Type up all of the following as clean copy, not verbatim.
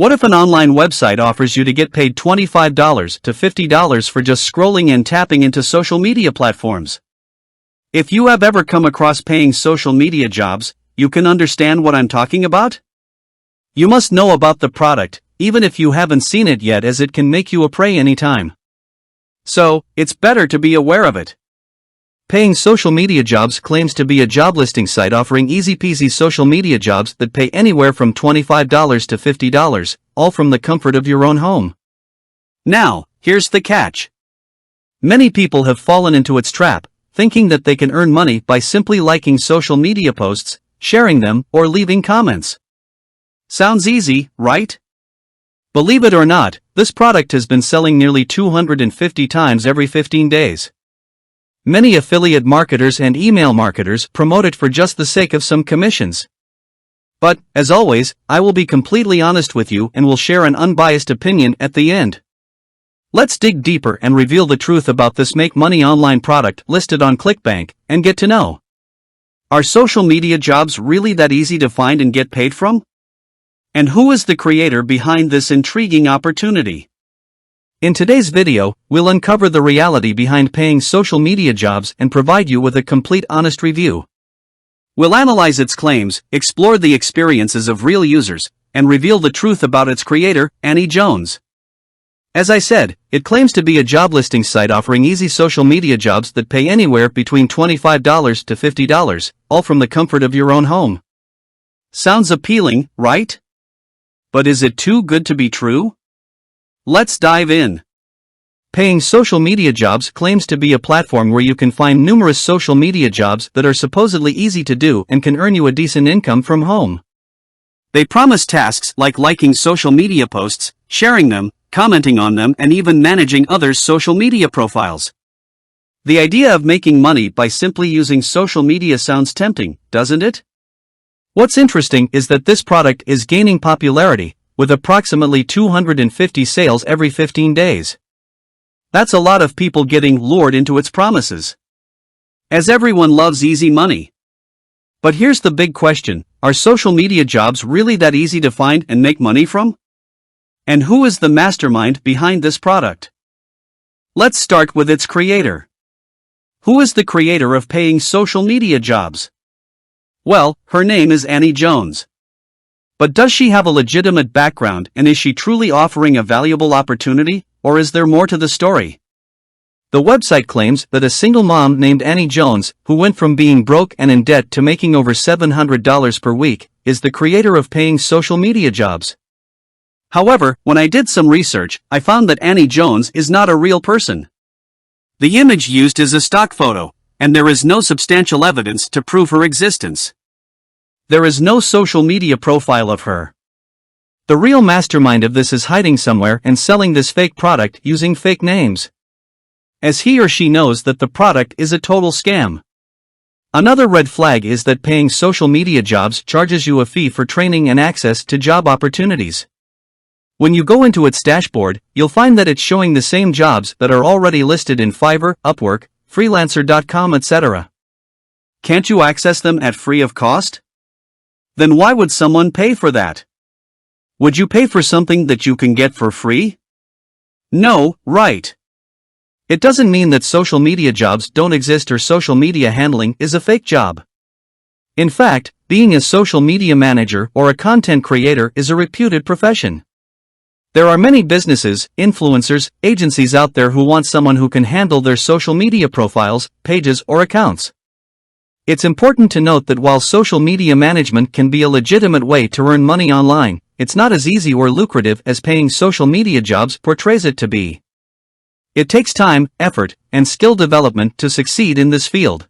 What if an online website offers you to get paid $25 to $50 for just scrolling and tapping into social media platforms? If you have ever come across paying social media jobs, you can understand what I'm talking about? You must know about the product, even if you haven't seen it yet, as it can make you a prey anytime. So, it's better to be aware of it. Paying Social Media Jobs claims to be a job listing site offering easy-peasy social media jobs that pay anywhere from $25 to $50, all from the comfort of your own home. Now, here's the catch. Many people have fallen into its trap, thinking that they can earn money by simply liking social media posts, sharing them, or leaving comments. Sounds easy, right? Believe it or not, this product has been selling nearly 250 times every 15 days. Many affiliate marketers and email marketers promote it for just the sake of some commissions. But, as always, I will be completely honest with you and will share an unbiased opinion at the end. Let's dig deeper and reveal the truth about this make money online product listed on ClickBank, and get to know. Are social media jobs really that easy to find and get paid from? And who is the creator behind this intriguing opportunity? In today's video, we'll uncover the reality behind paying social media jobs and provide you with a complete honest review. We'll analyze its claims, explore the experiences of real users, and reveal the truth about its creator, Annie Jones. As I said, it claims to be a job listing site offering easy social media jobs that pay anywhere between $25 to $50, all from the comfort of your own home. Sounds appealing, right? But is it too good to be true? Let's dive in. Paying Social Media Jobs claims to be a platform where you can find numerous social media jobs that are supposedly easy to do and can earn you a decent income from home. They promise tasks like liking social media posts, sharing them, commenting on them, and even managing others' social media profiles. The idea of making money by simply using social media sounds tempting, doesn't it? What's interesting is that this product is gaining popularity, with approximately 250 sales every 15 days. That's a lot of people getting lured into its promises. As everyone loves easy money. But here's the big question, are social media jobs really that easy to find and make money from? And who is the mastermind behind this product? Let's start with its creator. Who is the creator of paying social media jobs? Well, her name is Annie Jones. But does she have a legitimate background, and is she truly offering a valuable opportunity, or is there more to the story? The website claims that a single mom named Annie Jones, who went from being broke and in debt to making over $700 per week, is the creator of paying social media jobs. However, when I did some research, I found that Annie Jones is not a real person. The image used is a stock photo, and there is no substantial evidence to prove her existence. There is no social media profile of her. The real mastermind of this is hiding somewhere and selling this fake product using fake names. As he or she knows that the product is a total scam. Another red flag is that paying social media jobs charges you a fee for training and access to job opportunities. When you go into its dashboard, you'll find that it's showing the same jobs that are already listed in Fiverr, Upwork, Freelancer.com, etc. Can't you access them at free of cost? Then why would someone pay for that? Would you pay for something that you can get for free? No, right. It doesn't mean that social media jobs don't exist or social media handling is a fake job. In fact, being a social media manager or a content creator is a reputed profession. There are many businesses, influencers, agencies out there who want someone who can handle their social media profiles, pages, or accounts. It's important to note that while social media management can be a legitimate way to earn money online, it's not as easy or lucrative as paying social media jobs portrays it to be. It takes time, effort, and skill development to succeed in this field.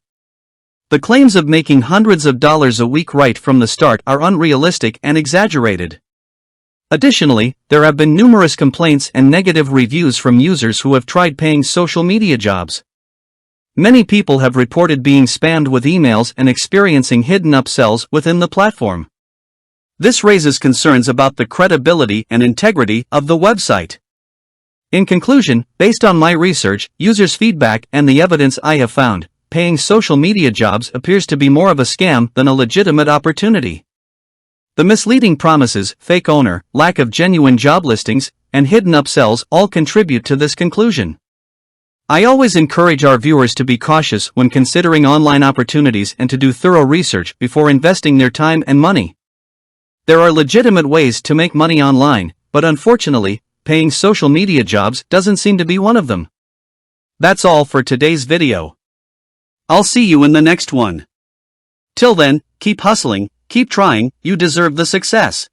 The claims of making hundreds of dollars a week right from the start are unrealistic and exaggerated. Additionally, there have been numerous complaints and negative reviews from users who have tried paying social media jobs. Many people have reported being spammed with emails and experiencing hidden upsells within the platform. This raises concerns about the credibility and integrity of the website. In conclusion, based on my research, users' feedback, and the evidence I have found, paying social media jobs appears to be more of a scam than a legitimate opportunity. The misleading promises, fake owner, lack of genuine job listings, and hidden upsells all contribute to this conclusion. I always encourage our viewers to be cautious when considering online opportunities and to do thorough research before investing their time and money. There are legitimate ways to make money online, but unfortunately, paying social media jobs doesn't seem to be one of them. That's all for today's video. I'll see you in the next one. Till then, keep hustling, keep trying, you deserve the success.